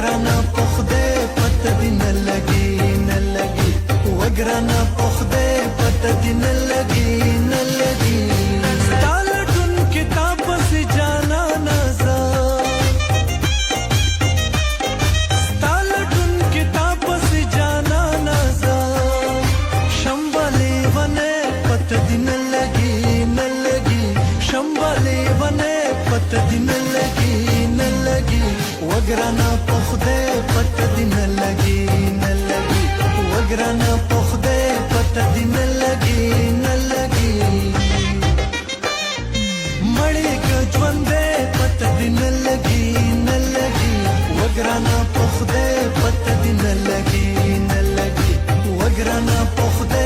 وګرانه په خدای پته دې نه لګي نه لګي وګرانه په خدای پته دې نه لګي نه لګي ستا لټون کتاب پسې جانانه زه ستا لټون کتاب پسې جانانه زه شمبه لیونی پته دې نه لګي نه لګي شمبه لیونی پته دې نه لګي نه لګي وګرانه په خدای پته دې نه لګي نه لګي وګرانه په خدای پته دې نه لګي نه لګي مړی که ژوندی پته دې نه لګي نه لګي وګرانه په خدای پته دې نه لګي نه لګي وګرانه په خدای